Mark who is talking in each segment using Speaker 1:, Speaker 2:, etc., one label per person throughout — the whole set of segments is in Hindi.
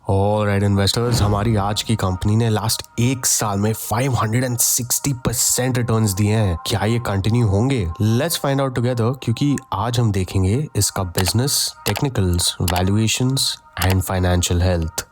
Speaker 1: ऑलराइट इन्वेस्टर्स, हमारी आज की कंपनी ने लास्ट एक साल में 560% रिटर्न्स दिए हैं। क्या ये कंटिन्यू होंगे? लेट्स फाइंड आउट टुगेदर, क्योंकि आज हम देखेंगे इसका business, technicals, valuations and financial health.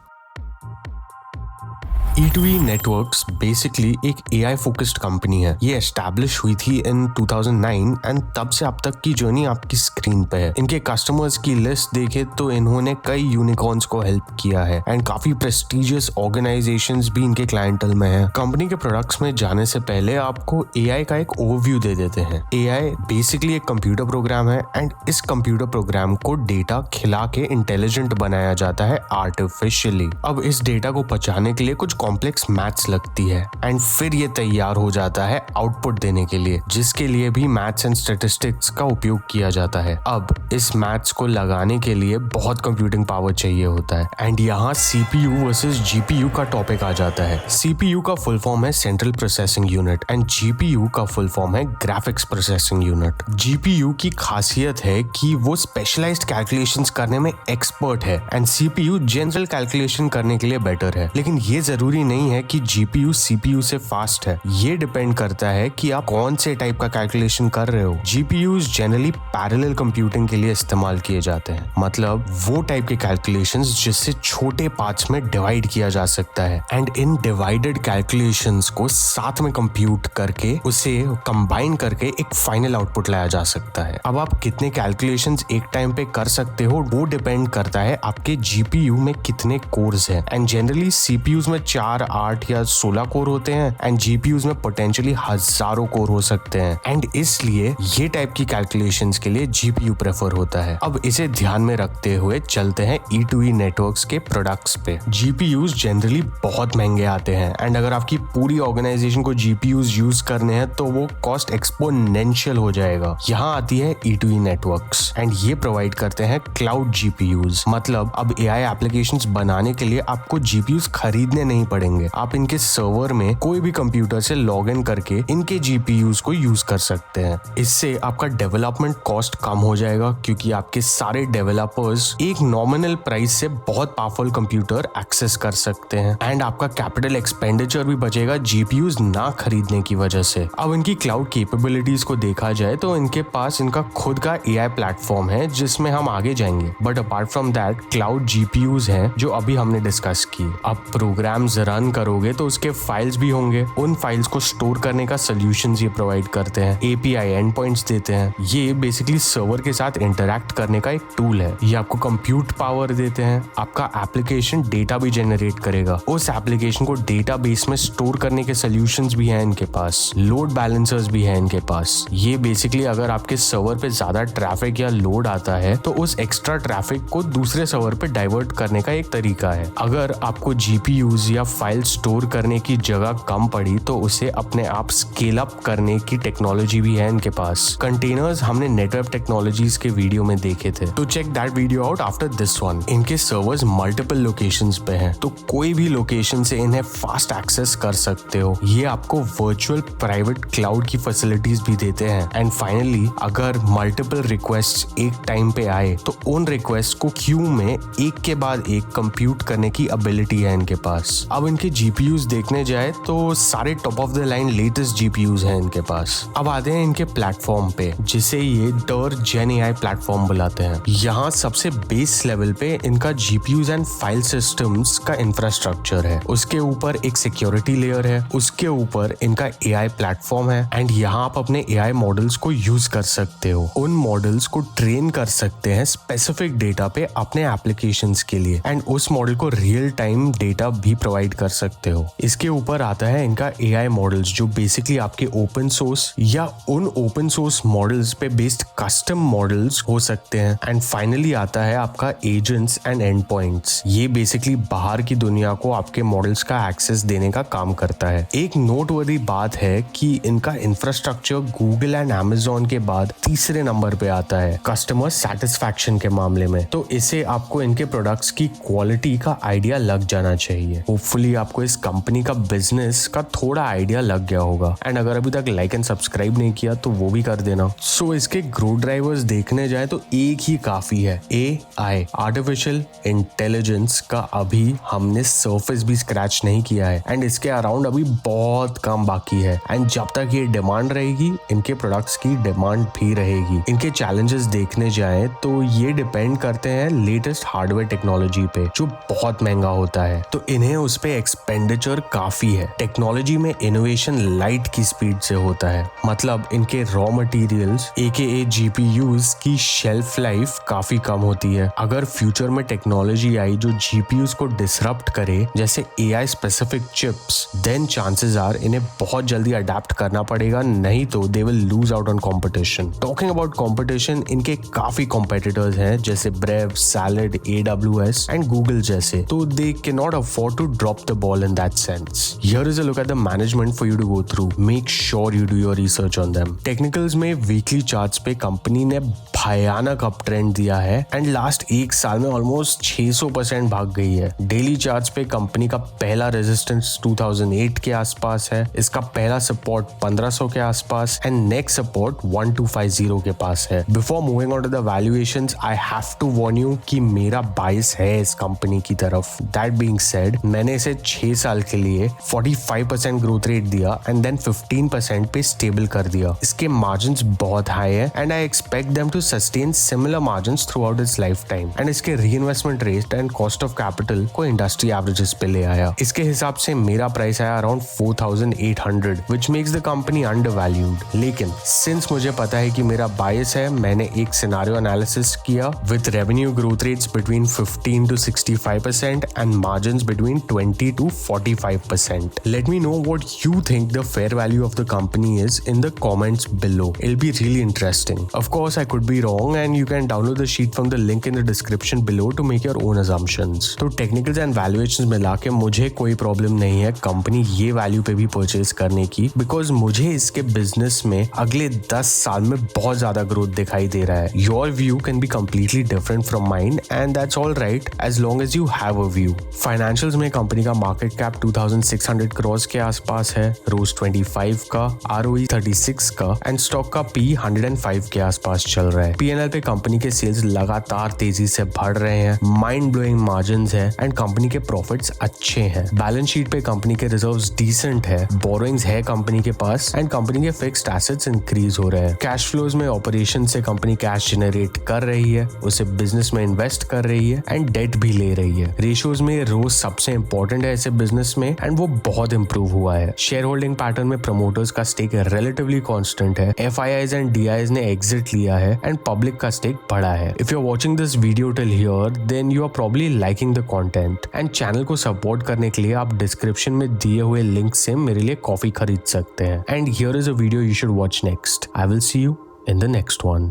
Speaker 1: E2E networks basically एक AI फोकस्ड कंपनी है। ये एस्टैब्लिश हुई थी इन 2009 एंड तब से अब तक की जर्नी आपकी स्क्रीन पे है। इनके कस्टमर्स की लिस्ट देखे तो इन्होंने कई यूनिकॉर्न्स को हेल्प किया है एंड काफी प्रेस्टिजियस ऑर्गेनाइजेशंस भी इनके क्लाइंटल में है। कंपनी के प्रोडक्ट्स में जाने से पहले आपको AI का एक ओवरव्यू दे देते हैं। AI बेसिकली एक कंप्यूटर प्रोग्राम है एंड इस कंप्यूटर प्रोग्राम को डेटा खिला के इंटेलिजेंट बनाया जाता है आर्टिफिशियली। अब इस डेटा को पचाने के लिए कुछ कॉम्प्लेक्स मैथ्स लगती है एंड फिर ये तैयार हो जाता है आउटपुट देने के लिए, जिसके लिए भी मैथ्स एंड स्टैटिस्टिक्स का उपयोग किया जाता है। अब इस मैथ्स को लगाने के लिए बहुत कंप्यूटिंग पावर चाहिए होता है एंड यहाँ CPU वर्सेस GPU का टॉपिक आ जाता है। CPU का फुल फॉर्म है central processing unit and GPU का फुल फॉर्म है ग्राफिक्स प्रोसेसिंग यूनिट। GPU की खासियत है कि वो स्पेशलाइज्ड कैलकुलेशंस करने में एक्सपर्ट है एंड CPU जनरल कैलकुलेशन करने के लिए बेटर है। लेकिन ये जरूरी नहीं है कि GPU CPU से फास्ट है। ये डिपेंड करता है कि आप कौन से टाइप का कैलकुलेशन कर रहे हो। GPUs जनरली पैरेलल कंप्यूटिंग के लिए इस्तेमाल किए जाते हैं, मतलब वो टाइप के कैलकुलेशंस जिससे छोटे पार्ट्स में डिवाइड किया जा सकता है एंड इन डिवाइडेड कैलकुलेशंस को साथ में कंप्यूट करके उसे कंबाइन करके एक फाइनल आउटपुट लाया जा सकता है। अब आप कितने कैलकुलेशंस एक टाइम पे कर सकते हो वो डिपेंड करता है आपके GPU में कितने कोर्स है एंड जनरली CPUs में 4, 8 या 16 कोर होते हैं एंड GPUs में पोटेंशियली हजारों कोर हो सकते हैं एंड इसलिए ये टाइप की कैलकुलेशंस के लिए GPU प्रेफर होता है। अब इसे ध्यान में रखते हुए चलते हैं E2E नेटवर्क्स के प्रोडक्ट्स पे। GPUs जनरली बहुत महंगे आते हैं एंड अगर आपकी पूरी ऑर्गेनाइजेशन को GPUs यूज करने हैं तो वो कॉस्ट एक्सपोनेंशियल हो जाएगा। यहाँ आती है E2E नेटवर्क्स एंड ये प्रोवाइड करते हैं क्लाउड GPUs, मतलब अब AI एप्लीकेशंस बनाने के लिए आपको GPUs खरीदने नहीं पड़ेंगे। आप इनके सर्वर में कोई भी कंप्यूटर से लॉग इन करके इनके GPUs को यूज कर सकते हैं। इससे आपका डेवलपमेंट कॉस्ट कम हो जाएगा क्योंकि आपके सारे डेवलपर्स एक नॉमिनल प्राइस से बहुत पावरफुल कंप्यूटर एक्सेस कर सकते हैं एंड आपका कैपिटल एक्सपेंडिचर भी बचेगा GPUs ना खरीदने की वजह से। अब इनकी क्लाउड कैपेबिलिटीज को देखा जाए तो इनके पास इनका खुद का AI प्लेटफॉर्म है जिसमें हम आगे जाएंगे, but apart from that cloud GPUs हैं जो अभी हमने डिस्कस की। अब प्रोग्राम्स रन करोगे तो उसके फाइल्स भी होंगे, उन फाइल्स को स्टोर करने का सॉल्यूशंस ये प्रोवाइड करते हैं। API एंड पॉइंट्स देते हैं। ये बेसिकली सर्वर के साथ इंटरैक्ट करने का एक टूल है। ये आपको कंप्यूट पावर देते हैं। आपका एप्लीकेशन डेटा भी जनरेट करेगा। उस एप्लीकेशन को डेटाबेस में स्टोर करने के सॉल्यूशंस भी हैं इनके पास। लोड बैलेंसर्स भी हैं इनके पास। ये बेसिकली अगर आपके सर्वर पे ज्यादा ट्रैफिक या लोड आता है तो उस एक्स्ट्रा ट्रैफिक को दूसरे सर्वर पे डाइवर्ट करने का एक तरीका है। अगर आपको GPUs या फाइल स्टोर करने की जगह कम पड़ी तो उसे अपने आप स्केल अप करने की टेक्नोलॉजी भी है इनके पास। कंटेनर्स हमने नेटवर्क टेक्नोलॉजीज के वीडियो में देखे थे, तो check that video out after this one. इनके सर्वर्स मल्टीपल लोकेशंस पे हैं, तो कोई भी लोकेशन से इन्हें फास्ट एक्सेस कर सकते हो। ये आपको वर्चुअल प्राइवेट क्लाउड की फैसिलिटीज भी देते हैं एंड फाइनली अगर मल्टीपल रिक्वेस्ट एक टाइम पे आए तो उन रिक्वेस्ट को क्यू में एक के बाद एक कंप्यूट करने की एबिलिटी है इनके पास। अब इनके GPUs देखने जाए तो सारे top of the line latest GPUs हैं इनके पास। अब आते हैं इनके प्लेटफॉर्म पे, जिसे ये DER Gen AI प्लेटफॉर्म बुलाते हैं। यहाँ सबसे बेस लेवल पे इनका GPUs एंड फाइल सिस्टम्स का इंफ्रास्ट्रक्चर है। उसके ऊपर एक सिक्योरिटी लेयर है, उसके ऊपर इनका AI प्लेटफॉर्म है एंड यहाँ आप अपने AI मॉडल्स को यूज कर सकते हो। उन मॉडल्स को ट्रेन कर सकते हैं स्पेसिफिक डेटा पे अपने एप्लीकेशंस के लिए एंड उस मॉडल को रियल टाइम डेटा भी प्रोवाइड कर सकते हो। इसके ऊपर आता है इनका AI मॉडल्स जो बेसिकली आपके ओपन सोर्स या उन ओपन सोर्स मॉडल्स पे बेस्ड कस्टम मॉडल्स हो सकते हैं एंड फाइनली आता है आपका एजेंट्स एंड एंड पॉइंट्स। ये बेसिकली बाहर की दुनिया को आपके मॉडल्स का एक्सेस देने का काम करता है। एक नोटवर्दी बात है कि इनका इंफ्रास्ट्रक्चर गूगल एंड Amazon के बाद तीसरे नंबर पे आता है कस्टमर सेटिस्फैक्शन के मामले में, तो इसे आपको इनके प्रोडक्ट्स की क्वालिटी का आइडिया लग जाना चाहिए। होपफुली होपफुली आपको इस कंपनी का बिजनेस का थोड़ा आइडिया लग गया होगा। एंड अगर अभी तक लाइक एंड सब्सक्राइब नहीं किया तो वो भी कर देना। सो इसके ग्रोथ ड्राइवर्स देखने जाए तो एक ही काफी है, AI, आर्टिफिशियल इंटेलिजेंस का अभी हमने सरफेस भी स्क्रैच नहीं किया है एंड इसके अराउंड अभी बहुत कम बाकी है। एंड जब तक ये डिमांड रहेगी इनके प्रोडक्ट्स की डिमांड भी रहेगी। इनके चैलेंजेस देखने जाए तो ये डिपेंड करते हैं लेटेस्ट हार्डवेयर टेक्नोलॉजी पे जो बहुत महंगा होता है, तो इन्हें उस पे एक्सपेंडिचर काफी है। टेक्नोलॉजी में इनोवेशन लाइट की स्पीड से होता है, मतलब इनके रॉ मटेरियल्स AKA GPUs की शेल्फ लाइफ काफी कम होती है। अगर फ्यूचर में टेक्नोलॉजी आई जो GPUs को डिसरप्ट करे जैसे AI specific chips, then chances are इन्हें बहुत जल्दी अडेप्ट करना पड़ेगा, नहीं तो they will lose out on competition. Talking about competition, इनके काफी कॉम्पिटिटर्स हैं जैसे Brave, Salad, AWS and Google जैसे, तो they can not afford to drop the ball in that sense. Here is a look at the management for you to go through. Make sure you do your research on them. Technicals में वीकली चार्ट्स पे कंपनी ने भयानक अप ट्रेंड दिया है एंड लास्ट एक साल में ऑलमोस्ट 600% भाग गई है। डेली चार्ट्स पे कंपनी का पहला रेजिस्टेंस 2008 के आसपास है, इसका पहला सपोर्ट 1500 के आसपास एंड नेक्स्ट सपोर्ट 1250 के पास है। Before moving on to the valuations, I have to warn you कि मेरा बायस है इस कंपनी की तरफ। दैट बीइंग सेड, मैंने इसे 6 साल के लिए 45% ग्रोथ रेट दिया एंड देन 15% पे स्टेबल कर दिया। इसके मार्जिन्स बहुत हाई है and I expect them to sustain similar margins throughout its life time. And इसके reinvestment rate and cost of capital को इंडस्ट्री एवरेजेस पे ले आया। इसके हिसाब से मेरा प्राइस आया around 4800, which makes the company undervalued. लेकिन सिंस मुझे पता है कि मेरा बायस है, मैंने एक सिनेरियो एनालिसिस किया with revenue growth rates between 15 to 65% and margins between 20 to 45%. Let me know what you think the fair value of the company is in the comments below. It'll be really interesting. Of course, I could be wrong and you can download the sheet from the link in the description below to make your own assumptions. तो technicals and valuations मिला के मुझे कोई प्रॉब्लम नहीं है कंपनी ये वैल्यू पे भी परचेज करने की, बिकॉज मुझे इसके बिजनेस में अगले 10 साल में बहुत ज्यादा ग्रोथ दिखाई दे रहा है। Your view can be completely different from mine and that's all right as long as you have a view. Financials में कंपनी का मार्केट कैप 2600 करोड़ के आसपास है, रोज 25 का, ROE 36 का एंड स्टॉक का P 105 के आसपास चल रहा है। P&L पे कंपनी के सेल्स लगातार तेजी से बढ़ रहे हैं, माइंड ब्लोइंग मार्जिन्स है एंड कंपनी के प्रॉफिट्स अच्छे हैं। बैलेंस शीट पे कंपनी के रिजर्व्स डिसेंट है, बोरोइंग्स है कंपनी के पास एंड कंपनी के फिक्स्ड एसेट्स इंक्रीज हो रहे हैं। कैश फ्लोज में ऑपरेशन से कंपनी कैश जनरेट कर रही है, उसे बिजनेस में इन्वेस्ट कर रही है एंड डेट भी ले रही है। रेशियोज में रोज सबसे इंपॉर्टेंट है ऐसे बिजनेस में एंड वो बहुत इंप्रूव हुआ है। शेयर होल्डिंग पैटर्न में प्रमोटर्स का स्टेक रिलेटिवली कांस्टेंट है, FIIs एंड DIs ने एग्जिट लिया है एंड पब्लिक का स्टेक बढ़ा है। If you are watching this video till here then you are probably liking the content and channel को सपोर्ट करने के लिए आप डिस्क्रिप्शन में दिए हुए लिंक से मेरे लिए कॉफी खरीद सकते हैं। And here is a video you should watch next. I will see you in the next one.